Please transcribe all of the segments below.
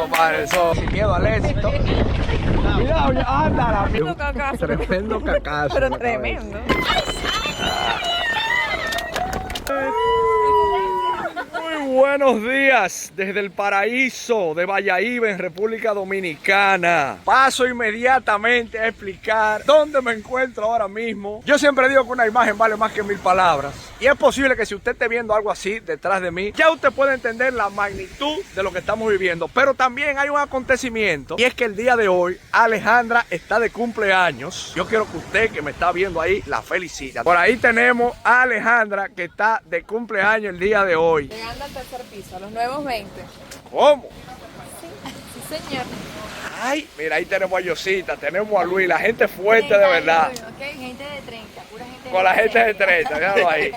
compadre, eso. Sin miedo al éxito. Cuidado, anda, Tremendo cacazo. Tremendo cacazo. Pero tremendo. Muy buenos días desde el paraíso de Bayahibe en República Dominicana. Paso inmediatamente a explicar dónde me encuentro ahora mismo. Yo siempre digo que una imagen vale más que 1000 palabras. Y es posible que si usted esté viendo algo así detrás de mí, ya usted puede entender la magnitud de lo que estamos viviendo. Pero también hay un acontecimiento, y es que el día de hoy Alejandra está de cumpleaños. Yo quiero que usted que me está viendo ahí la felicite. Por ahí tenemos a Alejandra que está de cumpleaños el día de hoy. Llegando al tercer piso, a los nuevos 20. ¿Cómo? Sí, señor. Ay, mira, ahí tenemos a Yosita, tenemos a Luis, la gente fuerte de verdad. Okay, gente de 30, pura gente Con la gente de 30, míralo ahí.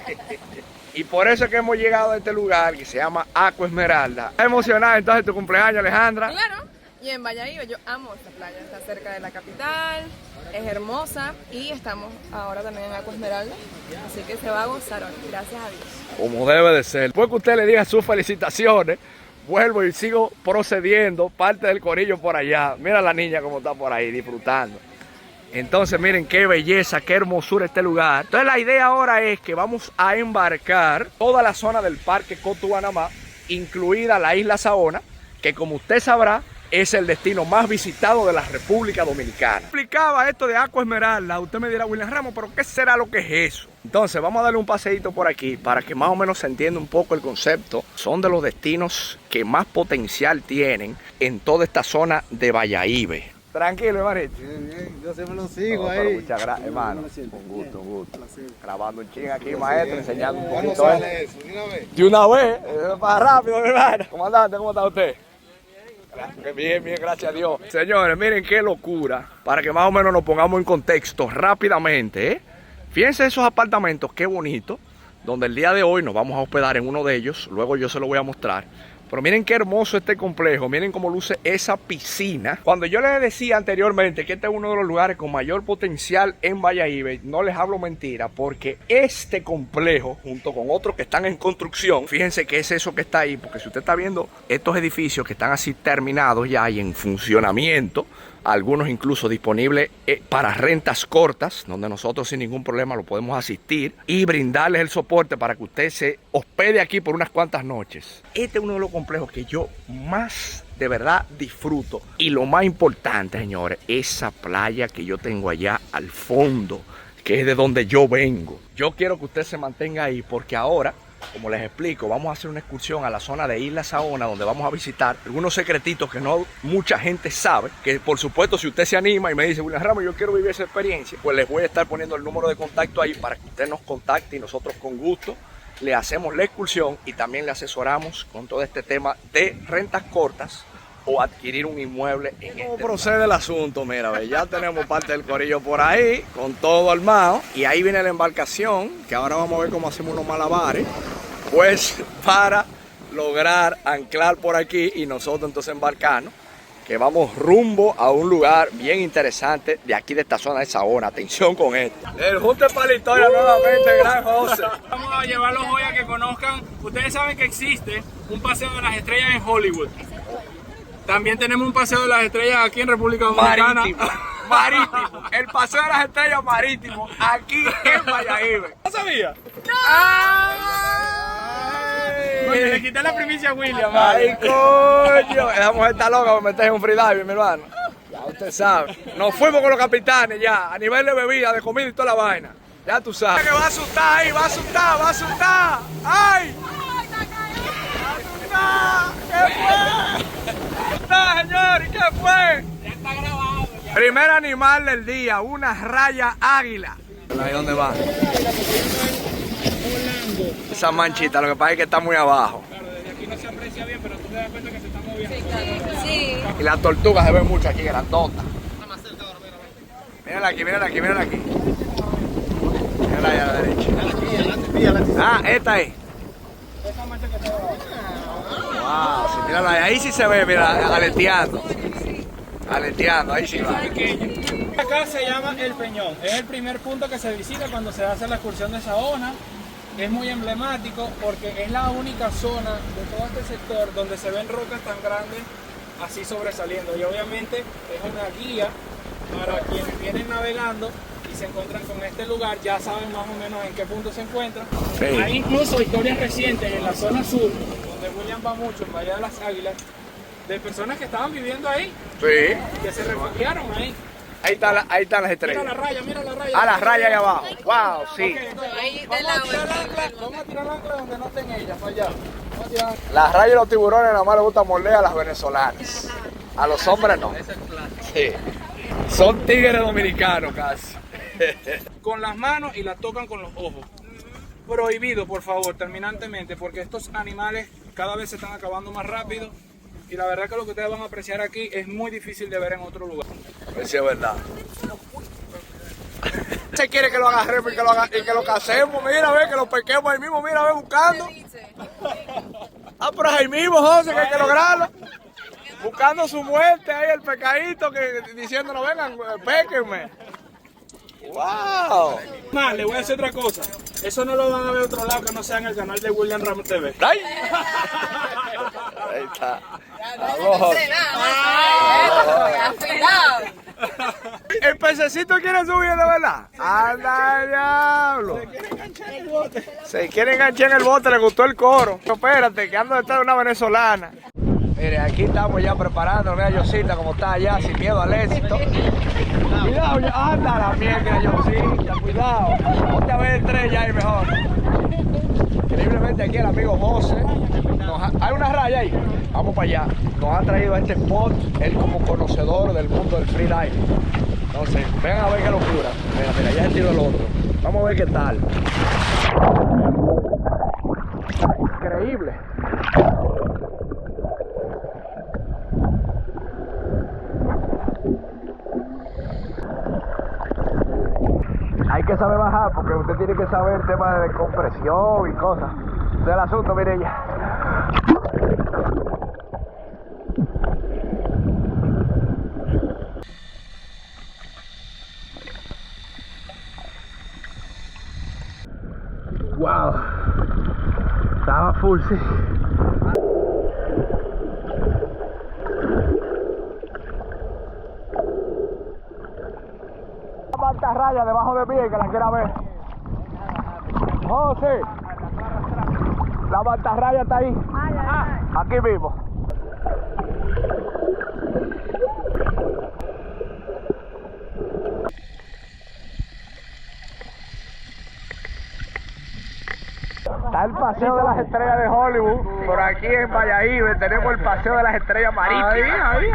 Y por eso es que hemos llegado a este lugar que se llama Aqua Esmeralda. ¿Estás emocionada entonces de tu cumpleaños, Alejandra? Claro. Y en Bayahibe yo amo esta playa. Está cerca de la capital, es hermosa y estamos ahora también en Aqua Esmeralda. Así que se va a gozar hoy, gracias a Dios. Como debe de ser. Después que usted le diga sus felicitaciones, vuelvo y sigo procediendo, parte del corillo por allá. Mira a la niña como está por ahí disfrutando. Entonces miren qué belleza, qué hermosura este lugar. Entonces la idea ahora es que vamos a embarcar toda la zona del Parque Cotubanamá, incluida la isla Saona, que como usted sabrá, es el destino más visitado de la República Dominicana. Explicaba esto de Aqua Esmeralda, usted me dirá, William Ramos, pero ¿qué será lo que es eso? Entonces vamos a darle un paseíto por aquí para que más o menos se entienda un poco el concepto. Son de los destinos que más potencial tienen en toda esta zona de Bayahibe. Tranquilo, hermanito. Bien, yo siempre lo sigo Pero ahí. muchas gracias, hermano. Un gusto, un gusto. Grabando un ching aquí, maestro, enseñando un poquito. ¿Cuándo sale eso? ¿De una vez? De una vez, para rápido, mi hermano. Comandante, ¿cómo está usted? Bien, bien, gracias a Dios. Señores, miren qué locura. Para que más o menos nos pongamos en contexto rápidamente, ¿eh? Fíjense esos apartamentos, qué bonito. Donde el día de hoy nos vamos a hospedar en uno de ellos. Luego yo se lo voy a mostrar. Pero miren qué hermoso este complejo. Miren cómo luce esa piscina. Cuando yo les decía anteriormente que este es uno de los lugares con mayor potencial en Bayahibe, no les hablo mentira, porque este complejo, junto con otros que están en construcción, fíjense que es eso que está ahí, porque si usted está viendo estos edificios que están así terminados ya y en funcionamiento, algunos incluso disponibles para rentas cortas, donde nosotros sin ningún problema lo podemos asistir y brindarles el soporte para que usted se hospede aquí por unas cuantas noches. Este es uno de los complejos que yo más de verdad disfruto. Y lo más importante, señores, esa playa que yo tengo allá al fondo, que es de donde yo vengo. Yo quiero que usted se mantenga ahí porque ahora, como les explico, vamos a hacer una excursión a la zona de Isla Saona, donde vamos a visitar algunos secretitos que no mucha gente sabe, que por supuesto si usted se anima y me dice, William Ramos, yo quiero vivir esa experiencia, pues les voy a estar poniendo el número de contacto ahí para que usted nos contacte y nosotros con gusto le hacemos la excursión y también le asesoramos con todo este tema de rentas cortas o adquirir un inmueble en este. ¿Cómo procede el asunto? Mira, ve, ya tenemos parte del corillo por ahí, con todo armado. Y ahí viene la embarcación, que ahora vamos a ver cómo hacemos unos malabares, pues para lograr anclar por aquí y nosotros entonces embarcarnos, que vamos rumbo a un lugar bien interesante de aquí de esta zona de Saona. Atención con esto. El Junte para la Historia nuevamente, gran José. Vamos a llevarlos hoy a que conozcan. Ustedes saben que existe un paseo de las estrellas en Hollywood. También tenemos un paseo de las estrellas aquí en República Dominicana. Marítimo. El paseo de las estrellas marítimo aquí en Bayahibe. ¿No sabía? ¡Ay! Oye, le quité la primicia a William. ¡Ay, coño! Esa mujer está loca por meterse en un freediving, mi hermano. Ya usted sabe. Nos fuimos con los capitanes ya, a nivel de bebida, de comida y toda la vaina. Ya tú sabes. Que va a asustar ahí, va a asustar, va a asustar. ¡Ay! ¿Qué fue? Señor, ¿qué fue? Ya está grabado. Ya. Primer animal del día, una raya águila. ¿Ahí dónde va? Esa manchita, lo que pasa es que está muy abajo. Claro, desde aquí no se aprecia bien, pero tú te das cuenta que se está moviendo. Sí. Y las tortugas se ven mucho aquí, grandotas. Mírala aquí, mírala aquí, mírala aquí. Mírala ahí a la derecha. Ah, esta es. Esa mancha que está abajo. Wow, sí, mírala ahí. Ahí sí se ve, mira, aleteando. Aleteando, ahí sí va. Acá se llama El Peñón. Es el primer punto que se visita cuando se hace la excursión de Saona. Es muy emblemático porque es la única zona de todo este sector donde se ven rocas tan grandes así sobresaliendo. Y obviamente es una guía para quienes vienen navegando y se encuentran con este lugar, ya saben más o menos en qué punto se encuentran. Sí. Hay incluso historias recientes en la zona sur, donde William va mucho, en Bahía de las Águilas, de personas que estaban viviendo ahí, Sí. que se refugiaron ahí. Ahí están las estrellas. Mira la raya, mira la raya. Ah, las rayas ahí abajo. Wow, sí. Ok, entonces, Ahí del vamos a tirar agua. el ancla, vamos a tirar el ancla donde no estén ellas, para allá. Vamos a tirar. Las rayas y los tiburones nada más les gusta morder a las venezolanas. A los hombres no. Sí. Son tigres dominicanos casi. Con las manos y la tocan con los ojos. Prohibido, por favor, terminantemente, porque estos animales cada vez se están acabando más rápido y la verdad que lo que ustedes van a apreciar aquí es muy difícil de ver en otro lugar. Pues sí, es verdad. Se quiere que lo agarremos y que lo casemos, mira, ve, que lo pesquemos ahí mismo, mira, ve, buscando. Ah, pero ahí mismo, José, que hay que lograrlo. Buscando su muerte ahí, el pescadito, que diciéndonos, vengan, péquenme. ¡Wow! Más, le voy a decir otra cosa. Eso no lo van a ver otro lado que no sea en el canal de William Ramos TV. ¡Ay! Ahí está. Vamos. El pececito quiere subir, de verdad. ¡Anda, diablo! Se quiere enganchar en el bote, le gustó el coro. Espérate, que ando detrás de una venezolana. Mire, aquí estamos ya preparando, mira Yosita como está allá, sin miedo al éxito. Cuidado, anda la mierda, Yosita, cuidado. Ponte a ver estrella ahí mejor. Increíblemente aquí el amigo José, hay una raya ahí, vamos para allá. Nos ha traído a este spot, él como conocedor del mundo del freediving. Entonces, vengan a ver qué locura. Mira, mira, ya tiro el otro. Vamos a ver qué tal. Increíble. Hay que saber bajar porque usted tiene que saber el tema de descompresión y cosas. Ese es el asunto, mire ya. Wow. Estaba full, sí. Raya debajo de mí que la quiera ver. José, la mantarraya está ahí. Aquí mismo. Está el paseo de las estrellas de Hollywood. Por aquí en Valladolid tenemos el paseo de las estrellas marítimas. Ahí.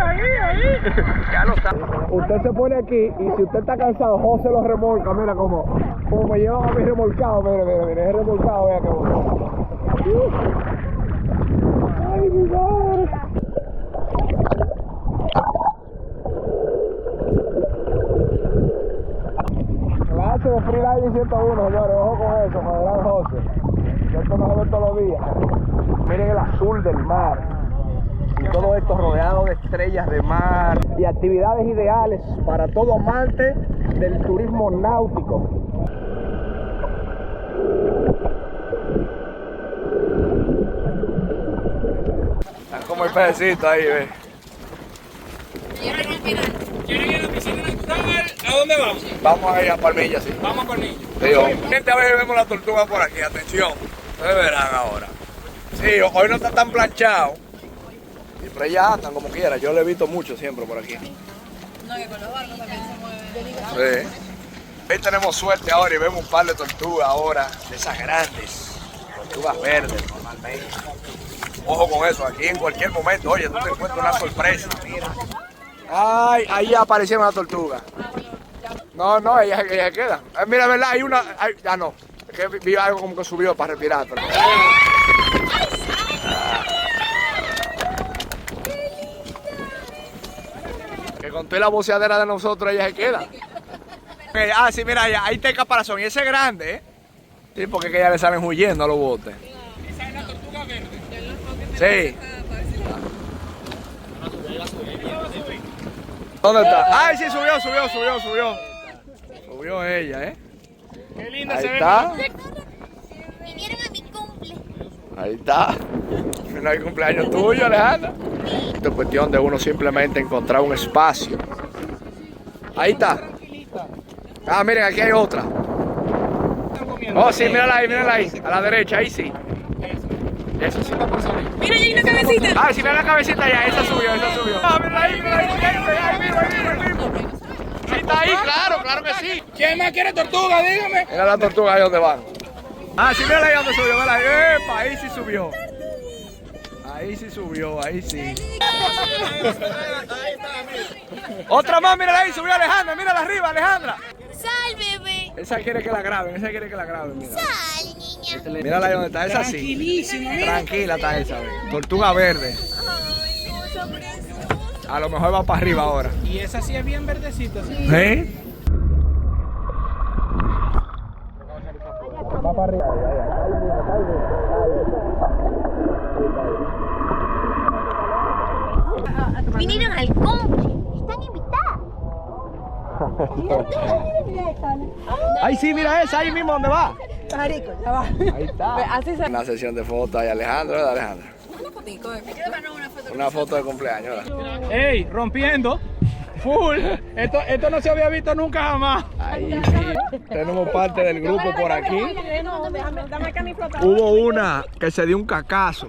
Ya lo sabe. Usted se pone aquí y si usted está cansado, José lo remolca. Mira como me llevan a mi remolcado. Mira, es remolcado, vea que bueno. Ay, mi madre. Clase de freediving 101, señores. Ojo con eso, moderado José. Esto no se ve todos los días. Miren el azul del mar. Y todo esto rodeado de estrellas de mar. Y actividades ideales para todo amante del turismo náutico. Están como el pececito ahí, ve. ¿Quieren ir a la piscina natural? ¿A dónde vamos? Vamos a ir a Palmilla, sí. Vamos a Cornillo. Gente, a ver, vemos la tortuga por aquí, atención. Ustedes verán ahora. Sí, hoy no está tan planchado. Siempre ya andan como quiera. Yo lo he visto mucho siempre por aquí. No, que con los barcos también se mueven. Sí. Hoy tenemos suerte ahora y vemos un par de tortugas ahora, de esas grandes. Tortugas verdes, normalmente. Ojo con eso, aquí en cualquier momento, oye, tú te encuentras una sorpresa. Mira. Ay, ahí aparecieron las tortugas. No, ellas quedan. Mira, verdad, hay una. Ya no. Es que vi algo como que subió para respirar. Pero... Que con toda la voceadera de nosotros, ellas se quedan. Ah, sí, mira, ahí está el caparazón. Y ese es grande, ¿eh? Sí, porque es que ya le salen huyendo a los botes. ¿Esa es la tortuga verde? Sí. ¿Dónde está? Ay, sí, subió. Subió ella, ¿eh? Qué linda Ahí se ve. está. Vinieron a mi cumple. Ahí está. No hay cumpleaños tuyo, Alejandra. Esto es cuestión de uno simplemente encontrar un espacio. Ahí está. Ah, miren, aquí hay otra. Oh, sí, mírala ahí, a la derecha, ahí sí. Eso sí. Mira, ya hay una cabecita. Ah, sí, mira la cabecita ya, esa subió. Ah, mira ahí, Sí, está ahí, claro que sí. ¿Quién más quiere tortuga? Dígame. Mira la tortuga ahí donde van. Ah, sí, mira ahí donde subió, mira ahí. Epa, ahí sí subió. Ahí sí. Otra más, mira ahí, subió Alejandra, mírala arriba, Alejandra. Sal, bebé. Esa quiere que la graben, mira. Sal, niña. Mírala ahí donde está, esa sí. Tranquilísima, mira. Tranquila está esa, ve. Tortuga verde. A lo mejor va para arriba ahora. Y esa sí es bien verdecita. ¿Sí? ¿Eh? Va para arriba. Vinieron al cumple. Están invitadas. Ahí sí, mira esa, ahí mismo donde va. Marico, ya va. Ahí está. Así se... Una sesión de fotos ahí, Alejandro, ¿verdad, Alejandro? Una fotico de... Una foto de cumpleaños, ¿verdad? ¡Ey! Rompiendo. Full. Esto no se había visto nunca jamás. Ahí sí. Tenemos parte del grupo por aquí. Hubo una que se dio un cacazo.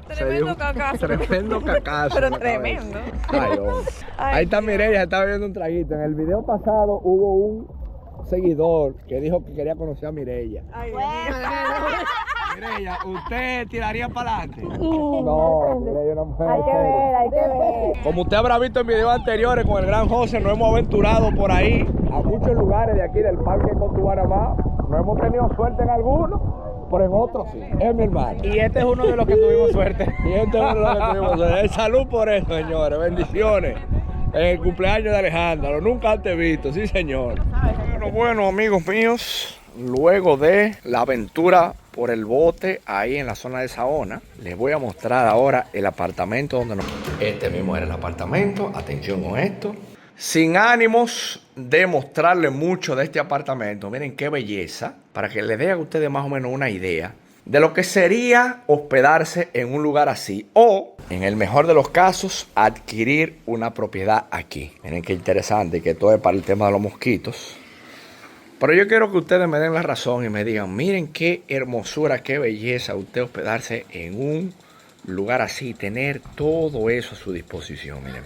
Tremendo cacazo. Tremendo cacazo. Pero en la cabeza. tremendo. Ay, hombre. Ahí está Mireya, está bebiendo un traguito. En el video pasado hubo un seguidor que dijo que quería conocer a Mireya. Mireya, ¿usted tiraría para adelante? No, Mireya es una mujer. Hay que ver. Como usted habrá visto en videos anteriores con el gran José, nos hemos aventurado por ahí a muchos lugares de aquí del Parque Cotubanamá. No hemos tenido suerte en algunos, pero en otros sí. Es mi hermano. Y este es uno de los que tuvimos suerte. Y este es uno de los que tuvimos suerte. Salud por eso, señores. Bendiciones. En el cumpleaños de Alejandra, lo nunca antes visto, sí señor. Bueno, amigos míos, luego de la aventura por el bote ahí en la zona de Saona, les voy a mostrar ahora el apartamento donde nos... Este mismo era el apartamento, atención con esto. Sin ánimos de mostrarles mucho de este apartamento, miren qué belleza, para que les dé a ustedes más o menos una idea de lo que sería hospedarse en un lugar así o, en el mejor de los casos, adquirir una propiedad aquí. Miren qué interesante, que todo es para el tema de los mosquitos. Pero yo quiero que ustedes me den la razón y me digan, miren qué hermosura, qué belleza usted hospedarse en un lugar así, tener todo eso a su disposición. Mira.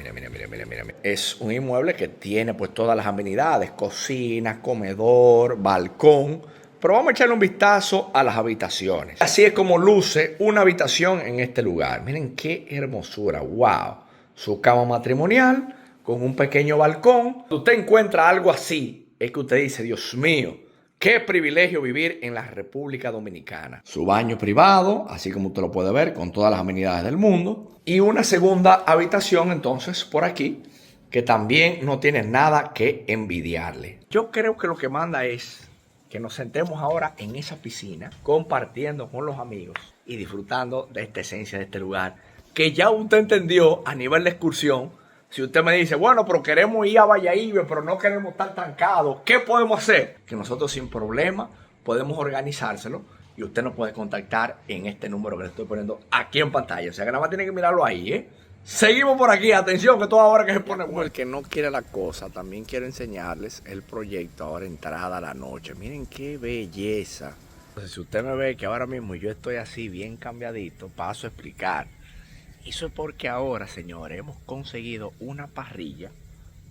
Es un inmueble que tiene pues todas las amenidades, cocina, comedor, balcón. Pero vamos a echarle un vistazo a las habitaciones. Así es como luce una habitación en este lugar. Miren qué hermosura, wow. Su cama matrimonial con un pequeño balcón. Usted encuentra algo así, es que usted dice, Dios mío, qué privilegio vivir en la República Dominicana. Su baño privado, así como usted lo puede ver, con todas las amenidades del mundo. Y una segunda habitación entonces por aquí, que también no tiene nada que envidiarle. Yo creo que lo que manda es que nos sentemos ahora en esa piscina, compartiendo con los amigos y disfrutando de esta esencia de este lugar, que ya usted entendió a nivel de excursión. Si usted me dice, bueno, pero queremos ir a Valladolid, pero no queremos estar trancados, ¿qué podemos hacer? Que nosotros sin problema podemos organizárselo y usted nos puede contactar en este número que le estoy poniendo aquí en pantalla. O sea que nada más tiene que mirarlo ahí, ¿eh? Seguimos por aquí, atención, que toda hora que se pone bueno. El que no quiere la cosa, también quiero enseñarles el proyecto ahora entrada a la noche. Miren qué belleza. Entonces, si usted me ve que ahora mismo yo estoy así bien cambiadito, paso a explicar. Eso es porque ahora, señores, hemos conseguido una parrilla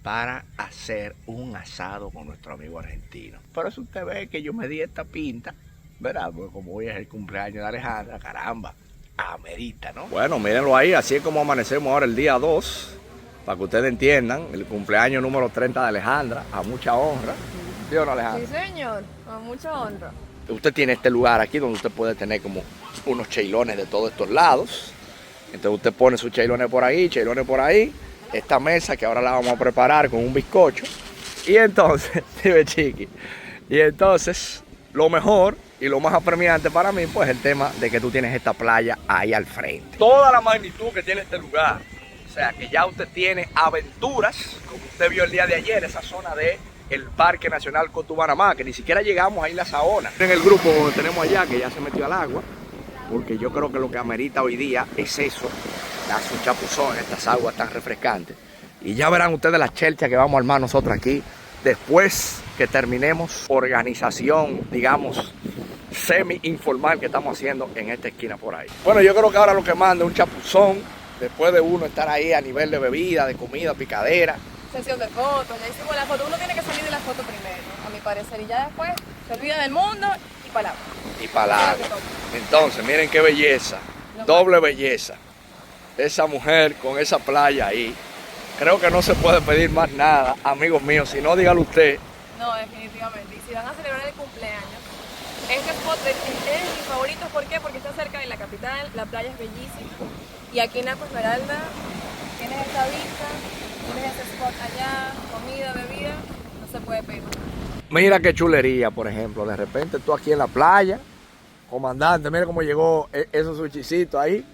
para hacer un asado con nuestro amigo argentino. Por eso usted ve que yo me di esta pinta, ¿verdad? Porque como hoy es el cumpleaños de Alejandra, caramba. Amerita, ¿no? Bueno, mírenlo ahí, así es como amanecemos ahora el día 2, para que ustedes entiendan, el cumpleaños número 30 de Alejandra, a mucha honra. ¿Sí o no, Alejandra? Sí, señor, a mucha honra. Usted tiene este lugar aquí donde usted puede tener como unos cheilones de todos estos lados. Entonces usted pone sus cheilones por ahí, esta mesa que ahora la vamos a preparar con un bizcocho. Y entonces, ve chiqui, y entonces lo mejor y lo más apremiante para mí, pues el tema de que tú tienes esta playa ahí al frente. Toda la magnitud que tiene este lugar. O sea, que ya usted tiene aventuras, como usted vio el día de ayer, esa zona de el Parque Nacional Cotubanamá, que ni siquiera llegamos ahí a la Saona. En el grupo donde tenemos allá, que ya se metió al agua, porque yo creo que lo que amerita hoy día es eso. darse un chapuzón en estas aguas tan refrescantes. Y ya verán ustedes la chelcha que vamos a armar nosotros aquí después que terminemos organización, digamos, semi-informal que estamos haciendo en esta esquina por ahí. Bueno, yo creo que ahora lo que manda es un chapuzón, después de uno estar ahí a nivel de bebida, de comida, picadera. Sesión de fotos, ya hicimos la foto. Uno tiene que salir de la foto primero, a mi parecer, y ya después se olvida del mundo y para adelante. Y palabras. Entonces, miren qué belleza, doble belleza. Esa mujer con esa playa ahí. Creo que no se puede pedir más nada, amigos míos. Si no, dígalo usted. No, definitivamente. Y si van a celebrar el cumpleaños, este spot es mi favorito. ¿Por qué? Porque está cerca de la capital, la playa es bellísima. Y aquí en Agua Esmeralda tienes esta vista, tienes ese spot allá, comida, bebida, no se puede pedir más. Mira qué chulería, por ejemplo. De repente tú aquí en la playa, comandante, mira cómo llegó esos sushicitos ahí,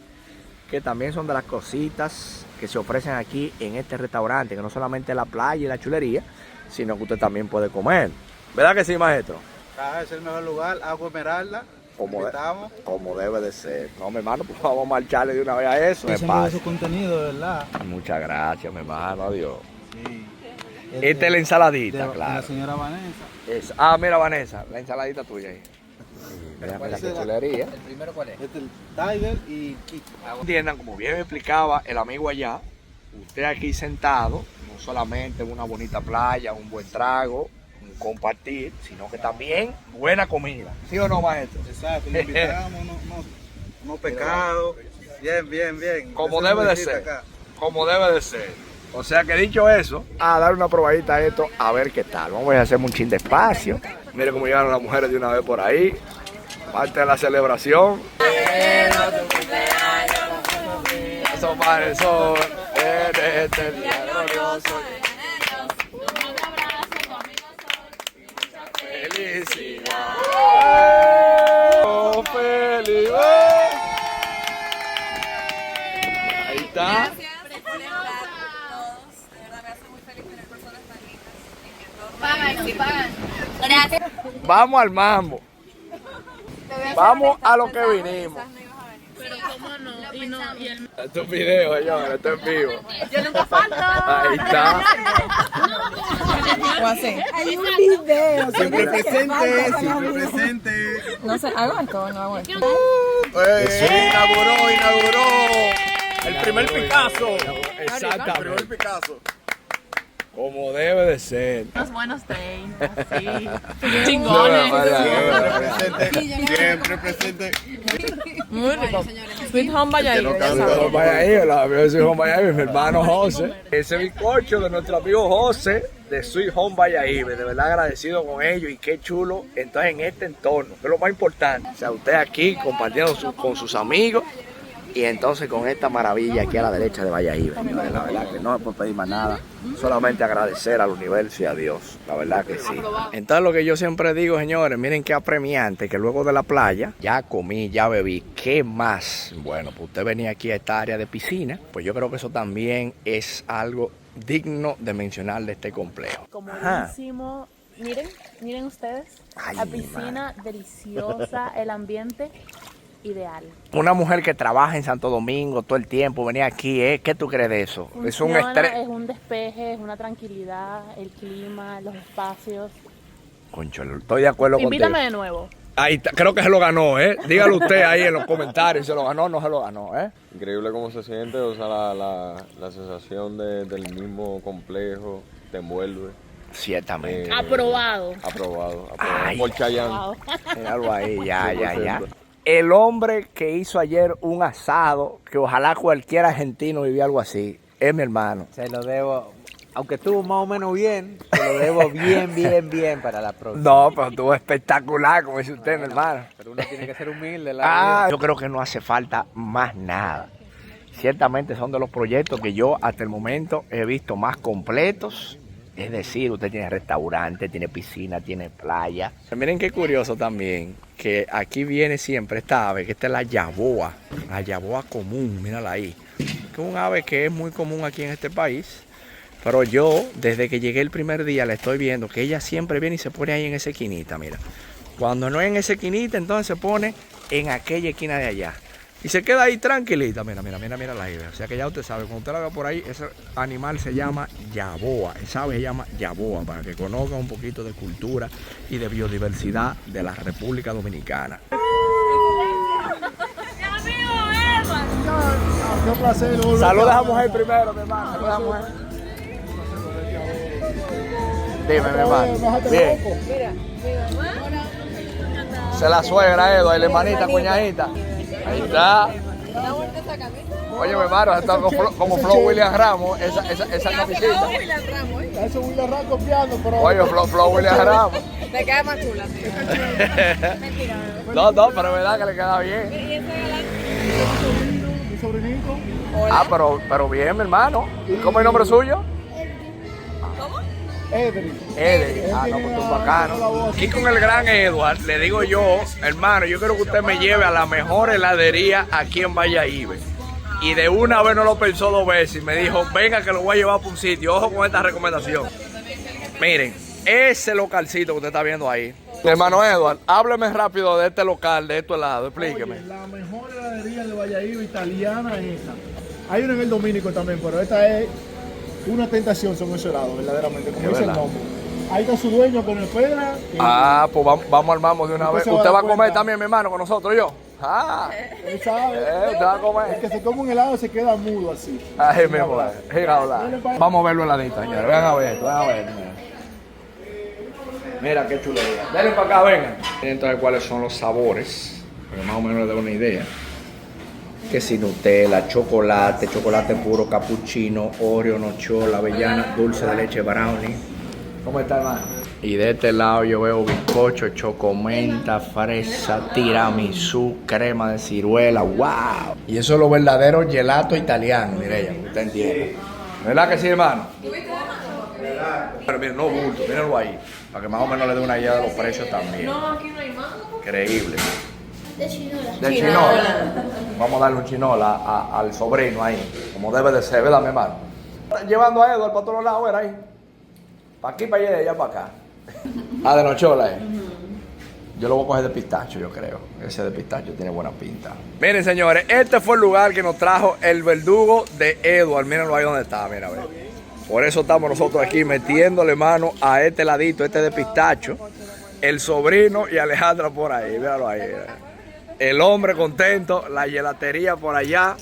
que también son de las cositas que se ofrecen aquí en este restaurante, que no solamente es la playa y la chulería, sino que usted también puede comer. ¿Verdad que sí, maestro? Acá es el mejor lugar, Agua Esmeralda. Como debe de ser. No, mi hermano, pues vamos a marcharle de una vez a eso. Su contenido, ¿verdad? Muchas gracias, mi hermano, adiós. Sí. Esta es la ensaladita, claro. La señora Vanessa. Mira, Vanessa, la ensaladita tuya ahí. Mira qué chulería. ¿El primero cuál es? Este es el Tiger y Kiko. Entiendan, como bien me explicaba el amigo allá, usted aquí sentado, no solamente en una bonita playa, un buen trago, un compartir, sino que también buena comida. ¿Sí o no, maestro? Exacto, le invitamos, no pecado. Bien. Como debe de ser. Como debe de ser. O sea que dicho eso, a dar una probadita a esto, a ver qué tal. Vamos a hacer un chin de espacio. Mire cómo llegaron las mujeres de una vez por ahí. Parte de la celebración. Eso para el sol, en este día glorioso. Felicidad. Oh, feliz. Ahí está. Gracias por estar todos. De verdad me hace muy feliz tener personas tan lindas en mi entorno. Pagan, Gracias. Vamos al mambo. Te voy a ser Vamos honesta, a lo que pensaba que vinimos. quizás no ibas a venir. Pero cómo no, y el... Esto es video, señores, esto es vivo. Yo nunca falto. Ahí está. O así. Siempre presente. No sé, ¿hago esto o no hago esto? Inauguró. El primer Picasso. Exacto. El primer Picasso. Como debe de ser. Unos buenos 30, sí. Chingones. Siempre presente. Muy rico. Sweet Home Valladolid. Soy Home Valladolid, mi hermano José. Ese bizcocho de nuestro amigo José de Sweet Home Valladolid. De verdad agradecido con ellos y qué chulo. Entonces en este entorno, que es lo más importante. O sea, usted aquí compartiendo con sus amigos. Y entonces con esta maravilla aquí a la derecha de Valladolid, la verdad que no me puedo pedir más nada, solamente agradecer al universo y a Dios, la verdad que sí. Entonces lo que yo siempre digo, señores, miren qué apremiante que luego de la playa, ya comí, ya bebí, ¿qué más? Bueno, pues usted venía aquí a esta área de piscina, pues yo creo que eso también es algo digno de mencionar de este complejo. Comodísimo. Miren ustedes, Ay, la piscina deliciosa, el ambiente ideal. Una mujer que trabaja en Santo Domingo todo el tiempo, venía aquí, ¿qué tú crees de eso? Es un estrés. Es un despeje, es una tranquilidad, el clima, los espacios. Concho, estoy de acuerdo contigo. Invítame de nuevo. Ahí está, creo que se lo ganó, Dígalo usted ahí en los comentarios, ¿se lo ganó o no se lo ganó, Increíble cómo se siente, o sea, la sensación del mismo complejo te envuelve. Ciertamente. Aprobado. Aprobado. Ay. Por Chayanne. Wow. Míralo ahí, ya. 100%. El hombre que hizo ayer un asado, que ojalá cualquier argentino viviera algo así, es mi hermano. Se lo debo, aunque estuvo más o menos bien, se lo debo bien para la próxima. No, pero estuvo espectacular, como dice usted, mi hermano. Pero uno tiene que ser humilde. La vida. Yo creo que no hace falta más nada. Ciertamente son de los proyectos que yo hasta el momento he visto más completos. Es decir, usted tiene restaurante, tiene piscina, tiene playa. Miren qué curioso también, que aquí viene siempre esta ave, que esta es la yaboa común, mírala ahí. Que es un ave que es muy común aquí en este país. Pero yo, desde que llegué el primer día, la estoy viendo, que ella siempre viene y se pone ahí en esa esquinita, mira. Cuando no es en esa esquinita, entonces se pone en aquella esquina de allá. Y se queda ahí tranquilita. Mira la idea. O sea que ya usted sabe, cuando usted la ve por ahí, ese animal se llama yaboa. Esa ave se llama yaboa, para que conozca un poquito de cultura y de biodiversidad de la República Dominicana. Saluda a la mujer primero, mi hermano. Saluda a la mujer. Dime, mi hermano. Bien. Esa es la suegra, Eduardo, la hermanita, cuñadita. Ahí está. Oye, mi hermano, está como Flo William Ramos, esa camisita. Eso William Ramos copiando, pero... Oye, Flo William Ramos. Te queda más chula, tío. No, pero es verdad que le queda bien. ¿Y ese galán? Mi sobrinito. Ah, pero bien, mi hermano. ¿Cómo es el nombre suyo? ¿Cómo? Edri. Ah, no, pues tú bacano. Aquí con el gran Edward, le digo yo, hermano, yo quiero que usted me lleve a la mejor heladería aquí en Valladolid. Y de una vez no lo pensó 2 veces y me dijo, venga que lo voy a llevar para un sitio. Ojo con esta recomendación. Miren, ese localcito que usted está viendo ahí. Hermano Edward, hábleme rápido de este local, de este helado, explíqueme. Oye, la mejor heladería de Valladolid italiana es esta. Hay una en el Domínico también, pero esta es una tentación, son esos helados, verdaderamente, como dice el nombre. Ahí está su dueño con el pedra. Ah, pues vamos armamos de una vez. ¿Usted va a comer también, mi hermano, con nosotros, yo? Ah, él sabe. usted va a comer. El que se come un helado se queda mudo así. Ay, mi amor, vamos a verlo heladito, señores. Vean a ver, Mira qué chulería. Denle para acá, vengan. Entonces, ¿cuáles son los sabores? Pero más o menos les doy una idea. Que si Nutella, chocolate puro, cappuccino, Oreo, nochola, avellana, dulce de leche, brownie. ¿Cómo está, hermano? Y de este lado yo veo bizcocho, chocomenta, fresa, tiramisú, crema de ciruela. ¡Wow! Y eso es lo verdadero gelato italiano, Mireya, que usted entiende. ¿Verdad que sí, hermano? Pero miren, no bulto, mírenlo ahí. Para que más o menos le dé una idea de los precios también. No, aquí no hay mango. Increíble. De chinola. De chinola. Vamos a darle un chinola al sobrino ahí, como debe de ser, ¿verdad, mi hermano? Llevando a Eduardo para todos lados, ¿verdad? Ahí. Para aquí, para allá, de allá para acá. Ah, de nochola, Yo lo voy a coger de pistacho, yo creo. Ese de pistacho tiene buena pinta. Miren, señores, este fue el lugar que nos trajo el verdugo de Eduardo. Mírenlo ahí donde está, mira, a ver. Por eso estamos nosotros aquí metiéndole mano a este ladito, este de pistacho. El sobrino y Alejandra por ahí, míralo ahí. El hombre contento, la gelatería por allá.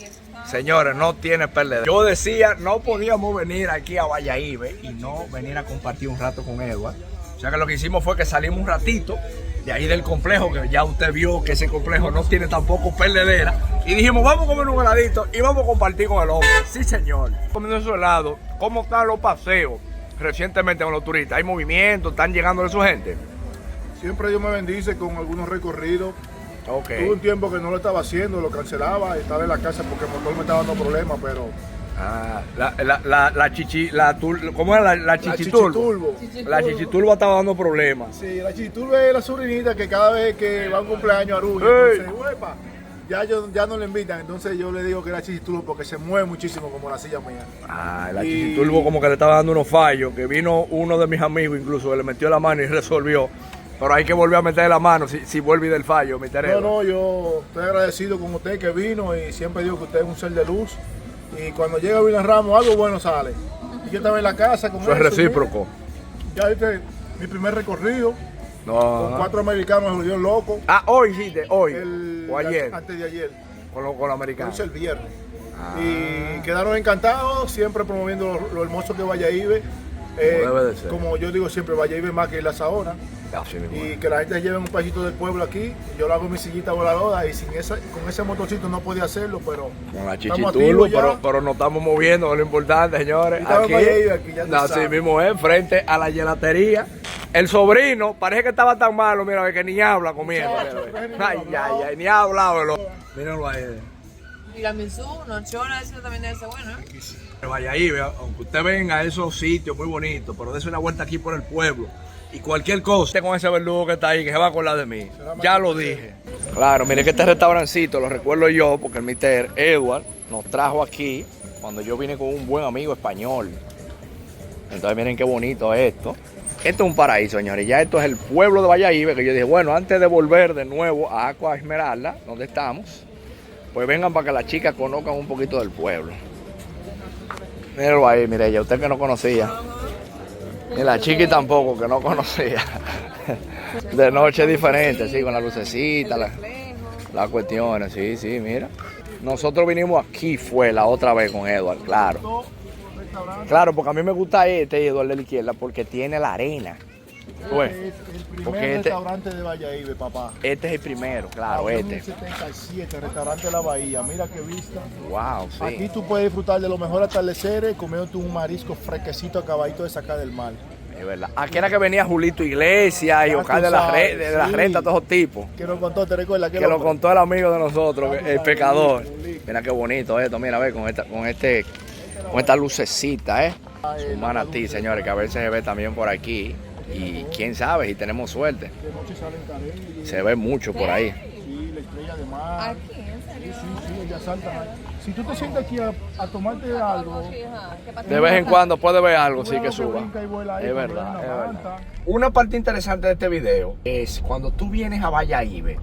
Señores, no tiene perdedero. Yo decía, no podíamos venir aquí a Valladolid y no venir a compartir un rato con Edward. O sea que lo que hicimos fue que salimos un ratito de ahí del complejo, que ya usted vio que ese complejo no tiene tampoco perdedera. Y dijimos, vamos a comer un heladito y vamos a compartir con el hombre. Sí, señor. Comiendo su helado, ¿cómo están los paseos recientemente con los turistas? ¿Hay movimiento? ¿Están llegando su gente? Siempre Dios me bendice con algunos recorridos. Okay. Tuve un tiempo que no lo estaba haciendo, lo cancelaba, estaba en la casa porque el motor me estaba dando problemas, pero... Ah, ¿cómo era? La chichiturbo. La chichiturbo estaba dando problemas. Sí, la chichiturbo es la sobrinita que cada vez que va a un cumpleaños a Rubio, entonces, huepa, ya no le invitan, entonces yo le digo que era chichiturbo porque se mueve muchísimo como la silla mía. Ah, la chichiturbo como que le estaba dando unos fallos, que vino uno de mis amigos incluso, que le metió la mano y resolvió. Pero hay que volver a meter la mano si vuelve del fallo, mi Teresa. No, yo estoy agradecido con usted que vino y siempre digo que usted es un ser de luz. Y cuando llega William Ramos, algo bueno sale. Y yo estaba en la casa con eso. Es recíproco. Ya viste mi primer recorrido. Con 4 americanos me volvieron loco. Ah, hoy hiciste, hoy. O ayer. Antes de ayer. Con los americanos. Lo hice el viernes. Y quedaron encantados, siempre promoviendo lo hermoso que Valladolid. Debe de ser. Como yo digo siempre, Valladolid más que la Sahona. Y que la gente lleve un pedacito del pueblo aquí. Yo lo hago en mi sillita voladora y con ese motorcito no podía hacerlo, pero con la chichiturbo, pero nos estamos moviendo, es lo importante, señores. Aquí ya así mismo es, frente a la gelatería. El sobrino parece que estaba tan malo, mira, que ni habla comiendo. Ay, ni ha hablado. Mírenlo ahí. Tiramisú, nochola, eso también debe ser bueno, ¿eh? Vaya ahí, aunque usted venga a esos sitios muy bonitos, pero dése una vuelta aquí por el pueblo. Y cualquier cosa, con ese verdugo que está ahí, que se va a acordar de mí. Ya lo dije. Claro, mire que este restaurancito lo recuerdo yo, porque el Mr. Edward nos trajo aquí cuando yo vine con un buen amigo español. Entonces miren qué bonito esto. Esto es un paraíso, señores. Ya esto es el pueblo de Valladolid, que yo dije, bueno, antes de volver de nuevo a Aqua Esmeralda, donde estamos, pues vengan para que las chicas conozcan un poquito del pueblo. Míralo ahí, Mireya, usted que no conocía. Y la chiqui tampoco, que no conocía. De noche es diferente, sí, con la lucecita, las cuestiones, sí, sí, mira. Nosotros vinimos aquí, fue la otra vez con Edward, claro. Claro, porque a mí me gusta Edward de la izquierda, porque tiene la arena. Pues, Este es el primer restaurante de Valladolid, papá. Este es el primero, claro, En este. el 77, restaurante de la Bahía. Mira qué vista. Wow, Aquí sí. tú puedes disfrutar de los mejores atardeceres comiéndote un marisco fresquecito acabadito de sacar del mar. Es verdad. Aquí era que venía Julito Iglesias y Ya Oscar tú de la, sabes, de la sí. Renta, todos esos tipos. Que nos contó, ¿te recuerdas? Que lo contó el amigo de nosotros, Ya tú el sabes, pecador. Julito. Mira qué bonito esto, mira, a ver, con esta lucecita, Un manatí, señores, que a veces se ve también por aquí. Y quién sabe, si tenemos suerte. De noche salen caretas. Se ve mucho por ahí. Sí, la estrella de mar. Aquí, en serio. Sí, ellas saltan. Si tú te sientas aquí a tomarte algo, De vez en cuando puede ver algo, tú sí ves que algo suba. brinca y vuela ahí Es cuando verdad, hay es una verdad. manta. Una parte interesante de este video es cuando tú vienes a Valladolid,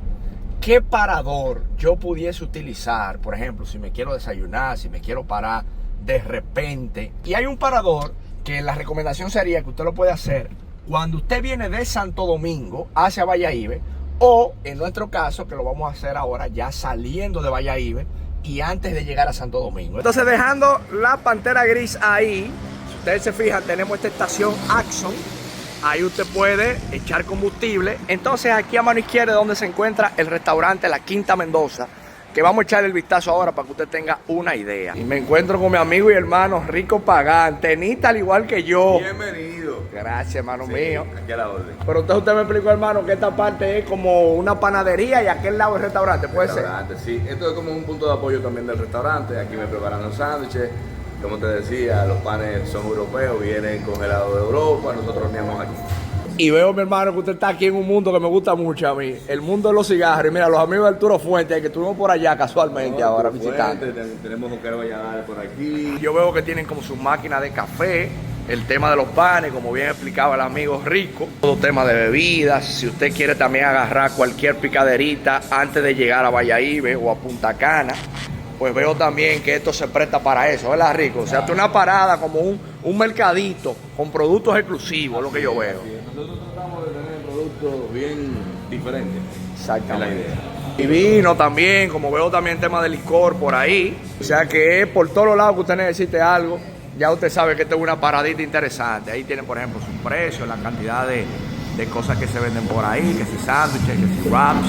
¿qué parador yo pudiese utilizar? Por ejemplo, si me quiero desayunar, si me quiero parar de repente. Y hay un parador que la recomendación sería que usted lo puede hacer cuando usted viene de Santo Domingo hacia Valladolid, o en nuestro caso, que lo vamos a hacer ahora ya saliendo de Valladolid y antes de llegar a Santo Domingo. Entonces, dejando la Pantera Gris ahí, si ustedes se fijan, tenemos esta estación Axon. Ahí usted puede echar combustible. Entonces, aquí a mano izquierda es donde se encuentra el restaurante La Quinta Mendoza, que vamos a echarle el vistazo ahora para que usted tenga una idea. Y me encuentro con mi amigo y hermano Rico Pagán, tenista al igual que yo. Bienvenido. Gracias, hermano mío. Aquí a la orden. Pero entonces usted me explicó, hermano, que esta parte es como una panadería y aquel lado el restaurante, ¿puede ser? Restaurante, sí. Esto es como un punto de apoyo también del restaurante. Aquí me preparan los sándwiches. Como te decía, los panes son europeos, vienen congelados de Europa, nosotros horneamos aquí. Y veo, mi hermano, que usted está aquí en un mundo que me gusta mucho a mí, el mundo de los cigarros. Y mira, los amigos de Arturo Fuentes, que estuvimos por allá casualmente ahora visitando. Tenemos Joker Valladolid por aquí. Yo veo que tienen como su máquina de café, el tema de los panes, como bien explicaba el amigo Rico, todo tema de bebidas. Si usted quiere también agarrar cualquier picaderita antes de llegar a Valladolid o a Punta Cana, pues veo también que esto se presta para eso, ¿verdad, Rico? O sea, una parada como un mercadito con productos exclusivos, es lo que yo veo. Nosotros tratamos de tener productos bien diferentes. Exactamente. Es la idea. Y vino también, como veo también tema de licor por ahí. O sea que es por todos los lados que usted necesite algo, ya usted sabe que esto es una paradita interesante. Ahí tienen, por ejemplo, su precio, la cantidad de cosas que se venden por ahí, que si sándwiches, que si wraps,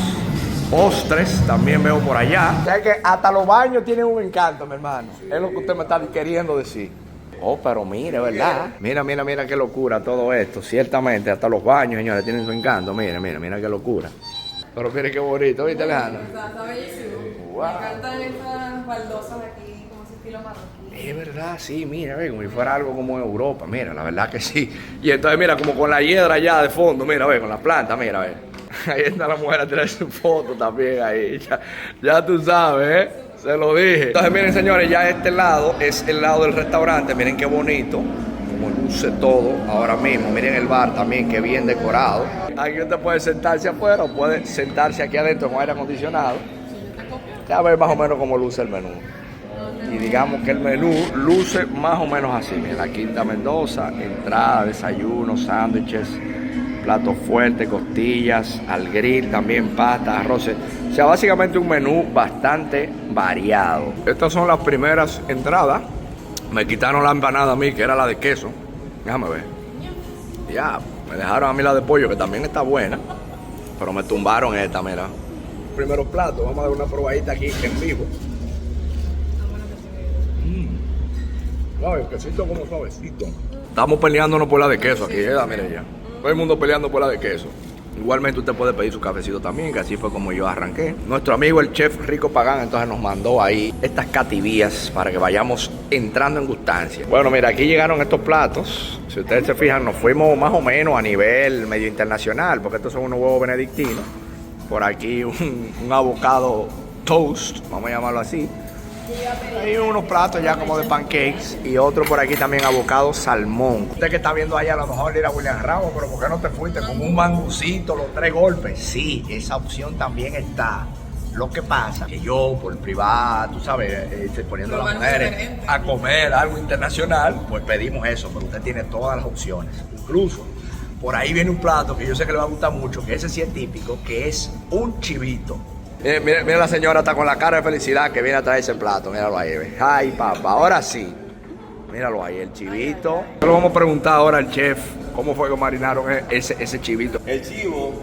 postres, también veo por allá. O sea que hasta los baños tienen un encanto, mi hermano. Es lo que usted me está queriendo decir. Oh, pero mire, ¿verdad? Mira, mira, mira qué locura todo esto. Ciertamente, hasta los baños, señores, tienen su encanto. Mira, mira, mira qué locura. Pero mire qué bonito, ¿viste, Alejandro? Está bellísimo. Wow. Me encantan estas baldosas aquí, como ese estilo marroquí. Es verdad, sí, mira, ve, como si fuera algo como Europa, mira, la verdad que sí. Y entonces, mira, como con la hiedra allá de fondo, mira, ve, con la planta, mira, ve. Ahí está la mujer a tirar su foto también ahí. Ya tú sabes, se lo dije. Entonces, miren, señores, ya este lado es el lado del restaurante. Miren qué bonito, como luce todo ahora mismo. Miren el bar también, que bien decorado. Aquí usted puede sentarse afuera o puede sentarse aquí adentro con aire acondicionado. Ya ver más o menos cómo luce el menú. Y digamos que el menú luce más o menos así. Miren, la Quinta Mendoza, entrada, desayuno, sándwiches, platos fuertes, costillas, al grill, también pastas, arroces. O sea, básicamente un menú bastante variado. Estas son las primeras entradas. Me quitaron la empanada a mí, que era la de queso. Déjame ver. Ya, me dejaron a mí la de pollo, que también está buena. Pero me tumbaron esta, mira. Primeros platos, vamos a dar una probadita aquí en vivo. El quesito como suavecito. Estamos peleándonos por la de queso aquí, mire ya. Todo el mundo peleando por la de queso. Igualmente usted puede pedir su cafecito también, que así fue como yo arranqué. Nuestro amigo el chef Rico Pagán entonces nos mandó ahí estas cativías para que vayamos entrando en gustancia. Bueno, mira, aquí llegaron estos platos. Si ustedes se fijan, nos fuimos más o menos a nivel medio internacional, porque estos son unos huevos benedictinos. Por aquí un avocado toast, vamos a llamarlo así. Hay unos platos ya como de pancakes y otro por aquí también avocado salmón. Usted que está viendo allá a lo mejor ir a William Ramos, pero ¿por qué no te fuiste con un mangucito, los 3 golpes? Sí, esa opción también está. Lo que pasa que yo, por privado, tú sabes, poniendo a las mujeres a comer algo internacional, pues pedimos eso, pero usted tiene todas las opciones. Incluso, por ahí viene un plato que yo sé que le va a gustar mucho, que ese sí es típico, que es un chivito. Mira, la señora está con la cara de felicidad que viene a traer ese plato, míralo ahí. Ay, papá, ahora sí. Míralo ahí, el chivito. Le vamos a preguntar ahora al chef cómo fue que marinaron ese chivito. El chivo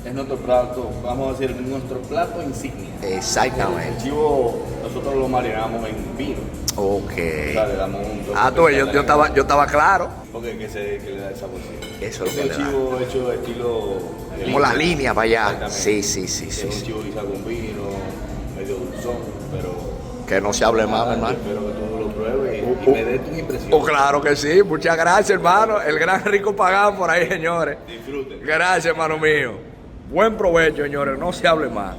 es nuestro plato, vamos a decir, nuestro plato insignia. Exactamente. El chivo nosotros lo marinamos en vino. Ok. O sea, le damos un toque Ah, tú, especial yo estaba claro. porque que le da el saborcito. Eso es lo Este que le da. chivo hecho estilo de Como la línea. línea para allá. Exactamente. Sí. Es un chivo quizá con vino, medio dulzón, pero Que no se hable más, hermano. espero que tú lo pruebes y me des tus impresiones. Oh, claro que sí. Muchas gracias, hermano. El gran Rico Pagán por ahí, señores. Disfruten. Gracias, hermano mío. Buen provecho, señores. No se hable más.